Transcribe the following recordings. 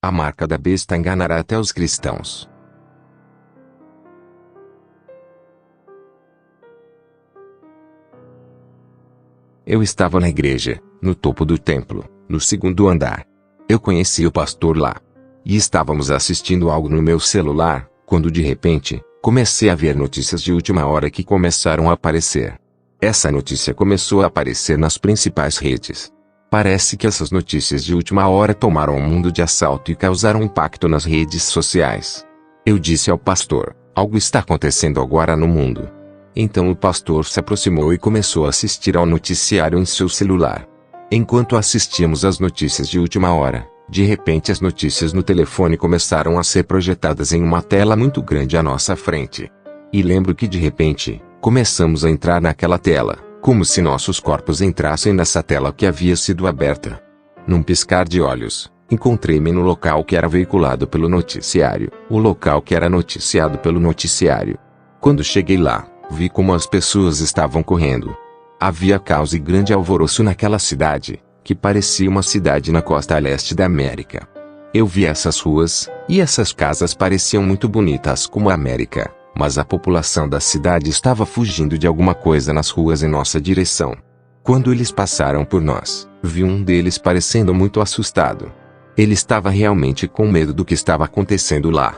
A marca da besta enganará até os cristãos. Eu estava na igreja, no topo do templo, no segundo andar. Eu conheci o pastor lá. E estávamos assistindo algo no meu celular, quando de repente, comecei a ver notícias de última hora que começaram a aparecer. Essa notícia começou a aparecer nas principais redes. Parece que essas notícias de última hora tomaram o mundo de assalto e causaram impacto nas redes sociais. Eu disse ao pastor, algo está acontecendo agora no mundo. Então o pastor se aproximou e começou a assistir ao noticiário em seu celular. Enquanto assistíamos às notícias de última hora, de repente as notícias no telefone começaram a ser projetadas em uma tela muito grande à nossa frente. E lembro que de repente, começamos a entrar naquela tela, como se nossos corpos entrassem nessa tela que havia sido aberta. Num piscar de olhos, encontrei-me no local que era veiculado pelo noticiário, o local que era noticiado pelo noticiário. Quando cheguei lá, vi como as pessoas estavam correndo. Havia caos e grande alvoroço naquela cidade, que parecia uma cidade na costa leste da América. Eu vi essas ruas, e essas casas pareciam muito bonitas como a América. Mas a população da cidade estava fugindo de alguma coisa nas ruas em nossa direção. Quando eles passaram por nós, vi um deles parecendo muito assustado. Ele estava realmente com medo do que estava acontecendo lá.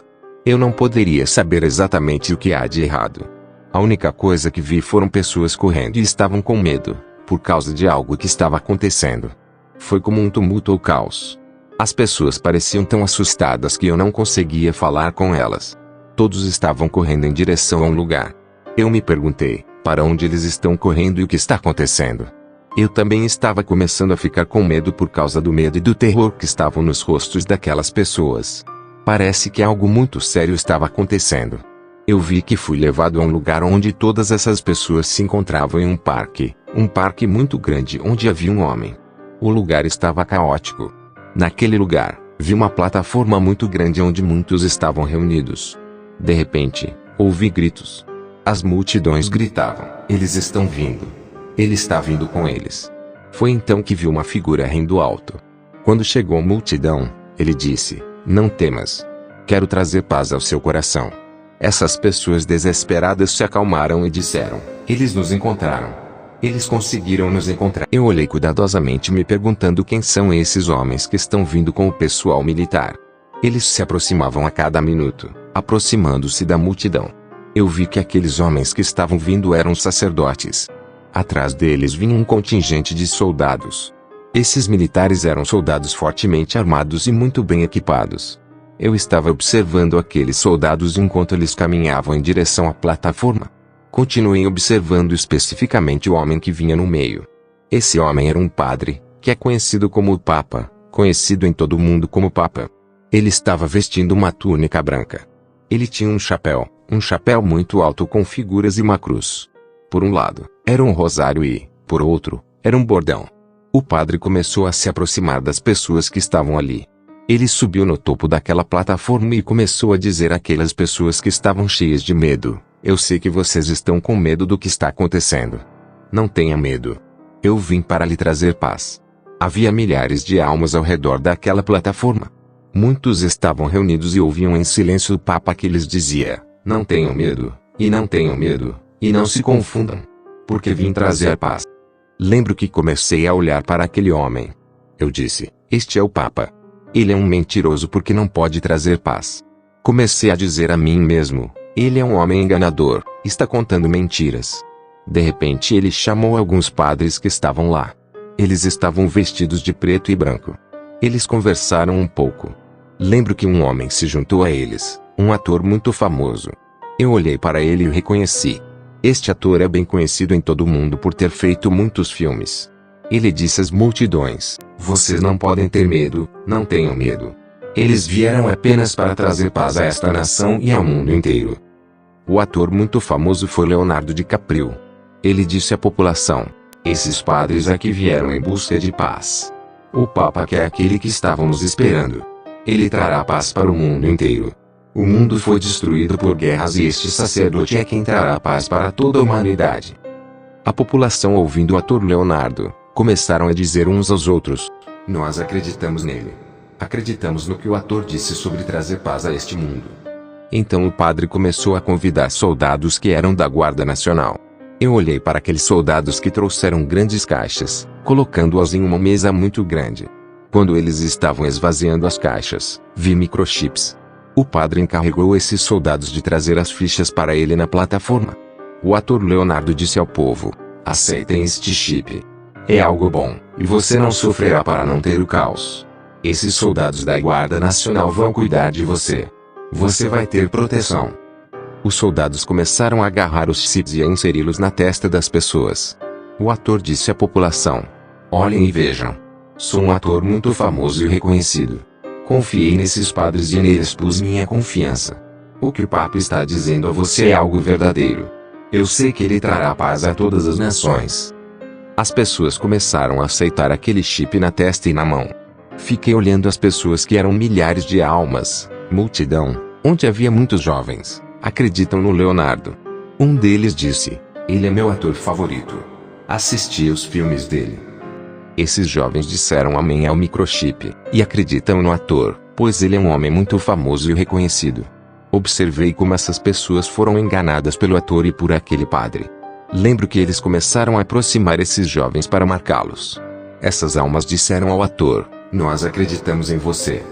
Eu não poderia saber exatamente o que há de errado. A única coisa que vi foram pessoas correndo e estavam com medo, por causa de algo que estava acontecendo. Foi como um tumulto ou caos. As pessoas pareciam tão assustadas que eu não conseguia falar com elas. Todos estavam correndo em direção a um lugar. Eu me perguntei, para onde eles estão correndo e o que está acontecendo? Eu também estava começando a ficar com medo por causa do medo e do terror que estavam nos rostos daquelas pessoas. Parece que algo muito sério estava acontecendo. Eu vi que fui levado a um lugar onde todas essas pessoas se encontravam em um parque muito grande onde havia um homem. O lugar estava caótico. Naquele lugar, vi uma plataforma muito grande onde muitos estavam reunidos. De repente, ouvi gritos. As multidões gritavam, eles estão vindo. Ele está vindo com eles. Foi então que vi uma figura rindo alto. Quando chegou a multidão, ele disse, não temas. Quero trazer paz ao seu coração. Essas pessoas desesperadas se acalmaram e disseram, eles nos encontraram. Eles conseguiram nos encontrar. Eu olhei cuidadosamente me perguntando quem são esses homens que estão vindo com o pessoal militar. Eles se aproximavam a cada minuto, aproximando-se da multidão. Eu vi que aqueles homens que estavam vindo eram sacerdotes. Atrás deles vinha um contingente de soldados. Esses militares eram soldados fortemente armados e muito bem equipados. Eu estava observando aqueles soldados enquanto eles caminhavam em direção à plataforma. Continuei observando especificamente o homem que vinha no meio. Esse homem era um padre, que é conhecido como o Papa, conhecido em todo o mundo como Papa. Ele estava vestindo uma túnica branca. Ele tinha um chapéu muito alto com figuras e uma cruz. Por um lado, era um rosário e, por outro, era um bordão. O padre começou a se aproximar das pessoas que estavam ali. Ele subiu no topo daquela plataforma e começou a dizer àquelas pessoas que estavam cheias de medo, eu sei que vocês estão com medo do que está acontecendo. Não tenha medo. Eu vim para lhe trazer paz. Havia milhares de almas ao redor daquela plataforma. Muitos estavam reunidos e ouviam em silêncio o Papa que lhes dizia, não tenham medo, e não tenham medo, e não se confundam. Porque vim trazer paz. Lembro que comecei a olhar para aquele homem. Eu disse, este é o Papa. Ele é um mentiroso porque não pode trazer paz. Comecei a dizer a mim mesmo, ele é um homem enganador, está contando mentiras. De repente ele chamou alguns padres que estavam lá. Eles estavam vestidos de preto e branco. Eles conversaram um pouco. Lembro que um homem se juntou a eles, um ator muito famoso. Eu olhei para ele e o reconheci. Este ator é bem conhecido em todo o mundo por ter feito muitos filmes. Ele disse às multidões, vocês não podem ter medo, não tenham medo. Eles vieram apenas para trazer paz a esta nação e ao mundo inteiro. O ator muito famoso foi Leonardo DiCaprio. Ele disse à população, esses padres aqui vieram em busca de paz. O Papa que é aquele que estávamos esperando. Ele trará paz para o mundo inteiro. O mundo foi destruído por guerras e este sacerdote é quem trará paz para toda a humanidade. A população ouvindo o ator Leonardo, começaram a dizer uns aos outros, nós acreditamos nele. Acreditamos no que o ator disse sobre trazer paz a este mundo. Então o padre começou a convidar soldados que eram da Guarda Nacional. Eu olhei para aqueles soldados que trouxeram grandes caixas, colocando-as em uma mesa muito grande. Quando eles estavam esvaziando as caixas, vi microchips. O padre encarregou esses soldados de trazer as fichas para ele na plataforma. O ator Leonardo disse ao povo: aceitem este chip. É algo bom, e você não sofrerá para não ter o caos. Esses soldados da Guarda Nacional vão cuidar de você. Você vai ter proteção. Os soldados começaram a agarrar os chips e a inseri-los na testa das pessoas. O ator disse à população: olhem e vejam. Sou um ator muito famoso e reconhecido. Confiei nesses padres e neles pus minha confiança. O que o Papa está dizendo a você é algo verdadeiro. Eu sei que ele trará paz a todas as nações. As pessoas começaram a aceitar aquele chip na testa e na mão. Fiquei olhando as pessoas que eram milhares de almas, multidão, onde havia muitos jovens, acreditam no Leonardo. Um deles disse: ele é meu ator favorito. Assisti os filmes dele. Esses jovens disseram amém ao microchip, e acreditam no ator, pois ele é um homem muito famoso e reconhecido. Observei como essas pessoas foram enganadas pelo ator e por aquele padre. Lembro que eles começaram a aproximar esses jovens para marcá-los. Essas almas disseram ao ator: nós acreditamos em você.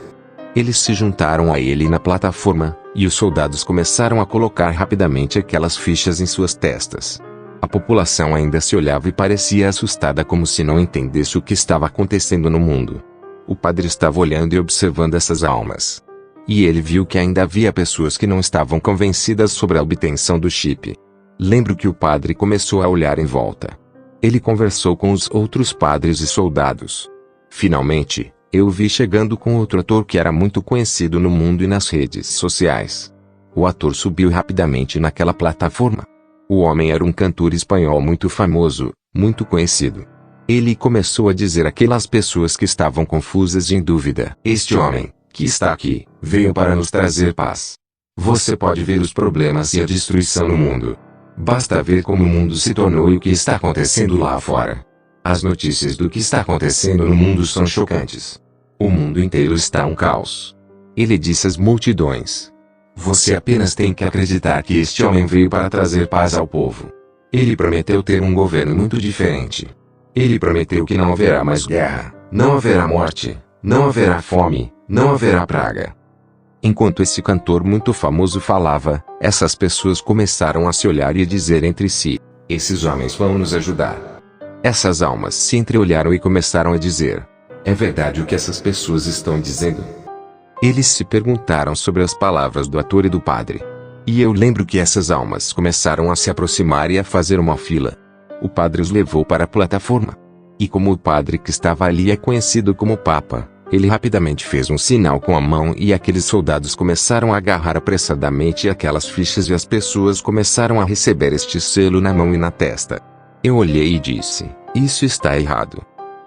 Eles se juntaram a ele na plataforma, e os soldados começaram a colocar rapidamente aquelas fichas em suas testas. A população ainda se olhava e parecia assustada, como se não entendesse o que estava acontecendo no mundo. O padre estava olhando e observando essas almas. E ele viu que ainda havia pessoas que não estavam convencidas sobre a obtenção do chip. Lembro que o padre começou a olhar em volta. Ele conversou com os outros padres e soldados. Finalmente, eu o vi chegando com outro ator que era muito conhecido no mundo e nas redes sociais. O ator subiu rapidamente naquela plataforma. O homem era um cantor espanhol muito famoso, muito conhecido. Ele começou a dizer àquelas pessoas que estavam confusas e em dúvida: este homem, que está aqui, veio para nos trazer paz. Você pode ver os problemas e a destruição no mundo. Basta ver como o mundo se tornou e o que está acontecendo lá fora. As notícias do que está acontecendo no mundo são chocantes. O mundo inteiro está um caos. Ele disse às multidões: você apenas tem que acreditar que este homem veio para trazer paz ao povo. Ele prometeu ter um governo muito diferente. Ele prometeu que não haverá mais guerra, não haverá morte, não haverá fome, não haverá praga. Enquanto esse cantor muito famoso falava, essas pessoas começaram a se olhar e a dizer entre si: esses homens vão nos ajudar. Essas almas se entreolharam e começaram a dizer: é verdade o que essas pessoas estão dizendo? Eles se perguntaram sobre as palavras do ator e do padre. E eu lembro que essas almas começaram a se aproximar e a fazer uma fila. O padre os levou para a plataforma. E como o padre que estava ali é conhecido como Papa, ele rapidamente fez um sinal com a mão e aqueles soldados começaram a agarrar apressadamente aquelas fichas e as pessoas começaram a receber este selo na mão e na testa. Eu olhei e disse: isso está errado.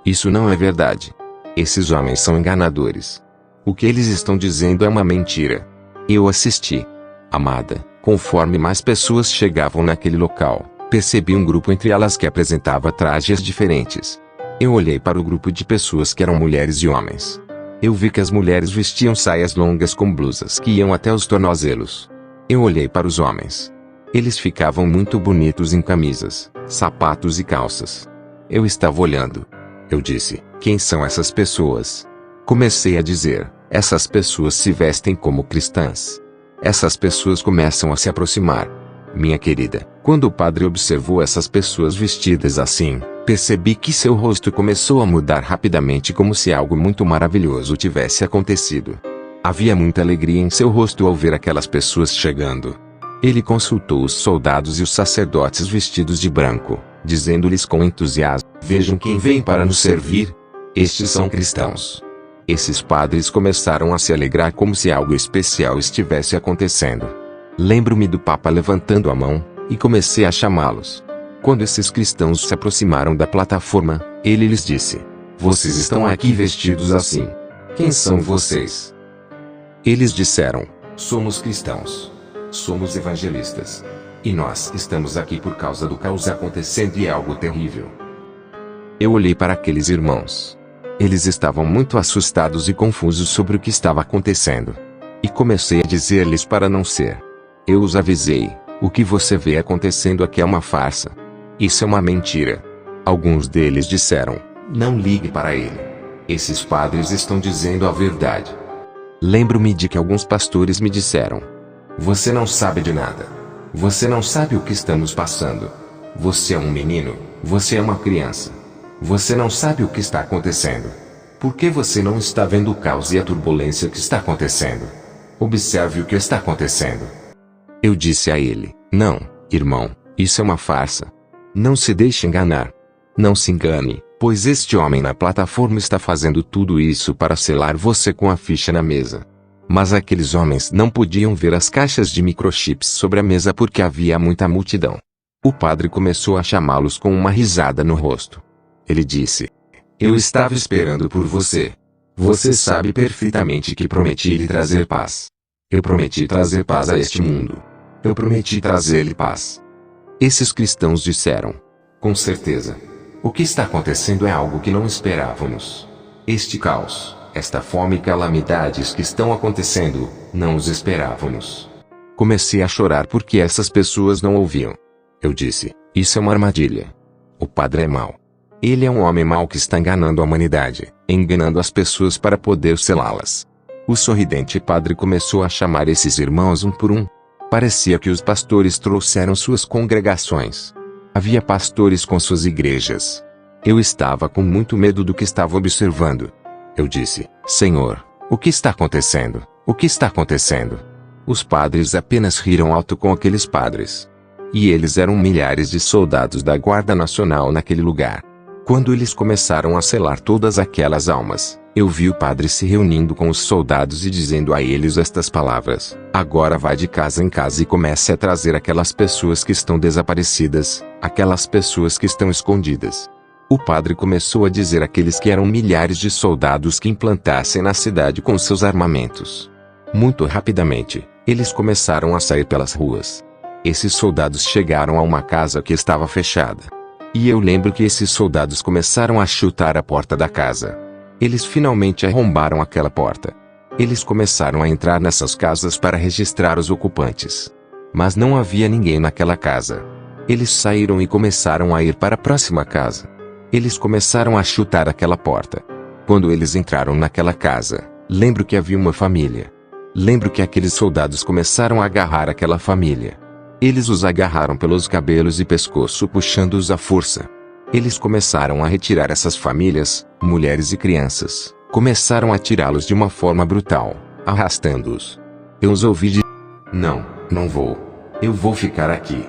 Isso não é verdade. Esses homens são enganadores. O que eles estão dizendo é uma mentira. Eu assisti. Amada, conforme mais pessoas chegavam naquele local, percebi um grupo entre elas que apresentava trajes diferentes. Eu olhei para o grupo de pessoas que eram mulheres e homens. Eu vi que as mulheres vestiam saias longas com blusas que iam até os tornozelos. Eu olhei para os homens. Eles ficavam muito bonitos em camisas, sapatos e calças. Eu estava olhando. Eu disse: quem são essas pessoas? Comecei a dizer: essas pessoas se vestem como cristãs. Essas pessoas começam a se aproximar. Minha querida, quando o padre observou essas pessoas vestidas assim, percebi que seu rosto começou a mudar rapidamente, como se algo muito maravilhoso tivesse acontecido. Havia muita alegria em seu rosto ao ver aquelas pessoas chegando. Ele consultou os soldados e os sacerdotes vestidos de branco, dizendo-lhes com entusiasmo: vejam quem vem para nos servir. Estes são cristãos. Esses padres começaram a se alegrar como se algo especial estivesse acontecendo. Lembro-me do Papa levantando a mão, e comecei a chamá-los. Quando esses cristãos se aproximaram da plataforma, ele lhes disse: vocês estão aqui vestidos assim. Quem são vocês? Eles disseram: somos cristãos. Somos evangelistas. E nós estamos aqui por causa do caos acontecendo e é algo terrível. Eu olhei para aqueles irmãos. Eles estavam muito assustados e confusos sobre o que estava acontecendo. E comecei a dizer-lhes para não ser. Eu os avisei, o que você vê acontecendo aqui é uma farsa. Isso é uma mentira. Alguns deles disseram, não ligue para ele. Esses padres estão dizendo a verdade. Lembro-me de que alguns pastores me disseram, você não sabe de nada. Você não sabe o que estamos passando. Você é um menino, você é uma criança. Você não sabe o que está acontecendo. Por que você não está vendo o caos e a turbulência que está acontecendo? Observe o que está acontecendo. Eu disse a ele, não, irmão, isso é uma farsa. Não se deixe enganar. Não se engane, pois este homem na plataforma está fazendo tudo isso para selar você com a ficha na mesa. Mas aqueles homens não podiam ver as caixas de microchips sobre a mesa porque havia muita multidão. O padre começou a chamá-los com uma risada no rosto. Ele disse, eu estava esperando por você. Você sabe perfeitamente que prometi lhe trazer paz. Eu prometi trazer paz a este mundo. Eu prometi trazer-lhe paz. Esses cristãos disseram, com certeza. O que está acontecendo é algo que não esperávamos. Este caos, esta fome e calamidades que estão acontecendo, não os esperávamos. Comecei a chorar porque essas pessoas não ouviam. Eu disse, isso é uma armadilha. O padre é mau. Ele é um homem mau que está enganando a humanidade, enganando as pessoas para poder selá-las. O sorridente padre começou a chamar esses irmãos um por um. Parecia que os pastores trouxeram suas congregações. Havia pastores com suas igrejas. Eu estava com muito medo do que estava observando. Eu disse, Senhor, o que está acontecendo? O que está acontecendo? Os padres apenas riram alto com aqueles padres. E eles eram milhares de soldados da Guarda Nacional naquele lugar. Quando eles começaram a selar todas aquelas almas, eu vi o padre se reunindo com os soldados e dizendo a eles estas palavras, agora vá de casa em casa e comece a trazer aquelas pessoas que estão desaparecidas, aquelas pessoas que estão escondidas. O padre começou a dizer àqueles que eram milhares de soldados que implantassem na cidade com seus armamentos. Muito rapidamente, eles começaram a sair pelas ruas. Esses soldados chegaram a uma casa que estava fechada. E eu lembro que esses soldados começaram a chutar a porta da casa. Eles finalmente arrombaram aquela porta. Eles começaram a entrar nessas casas para registrar os ocupantes. Mas não havia ninguém naquela casa. Eles saíram e começaram a ir para a próxima casa. Eles começaram a chutar aquela porta. Quando eles entraram naquela casa, lembro que havia uma família. Lembro que aqueles soldados começaram a agarrar aquela família. Eles os agarraram pelos cabelos e pescoço puxando-os à força. Eles começaram a retirar essas famílias, mulheres e crianças. Começaram a tirá-los de uma forma brutal, arrastando-os. Eu os ouvi dizer, não vou. Eu vou ficar aqui.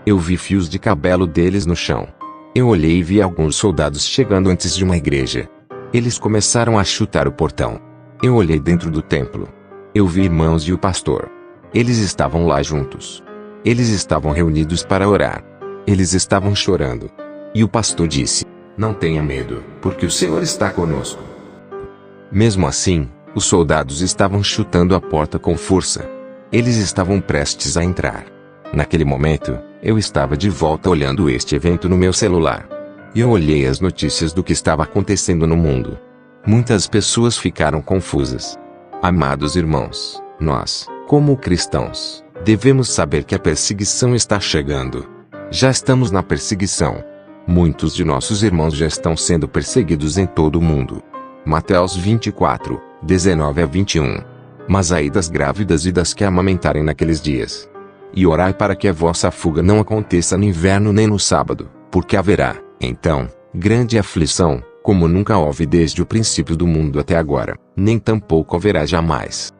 Eu vi fios de cabelo deles no chão. Eu olhei e vi alguns soldados chegando antes de uma igreja. Eles começaram a chutar o portão. Eu olhei dentro do templo. Eu vi irmãos e o pastor. Eles estavam lá juntos. Eles estavam reunidos para orar. Eles estavam chorando. E o pastor disse, não tenha medo, porque o Senhor está conosco. Mesmo assim, os soldados estavam chutando a porta com força. Eles estavam prestes a entrar. Naquele momento, eu estava de volta olhando este evento no meu celular. E eu olhei as notícias do que estava acontecendo no mundo. Muitas pessoas ficaram confusas. Amados irmãos, nós, como cristãos, devemos saber que a perseguição está chegando. Já estamos na perseguição. Muitos de nossos irmãos já estão sendo perseguidos em todo o mundo. Mateus 24, 19 a 21. Mas ai das grávidas e das que amamentarem naqueles dias. E orai para que a vossa fuga não aconteça no inverno nem no sábado, porque haverá, então, grande aflição, como nunca houve desde o princípio do mundo até agora, nem tampouco haverá jamais.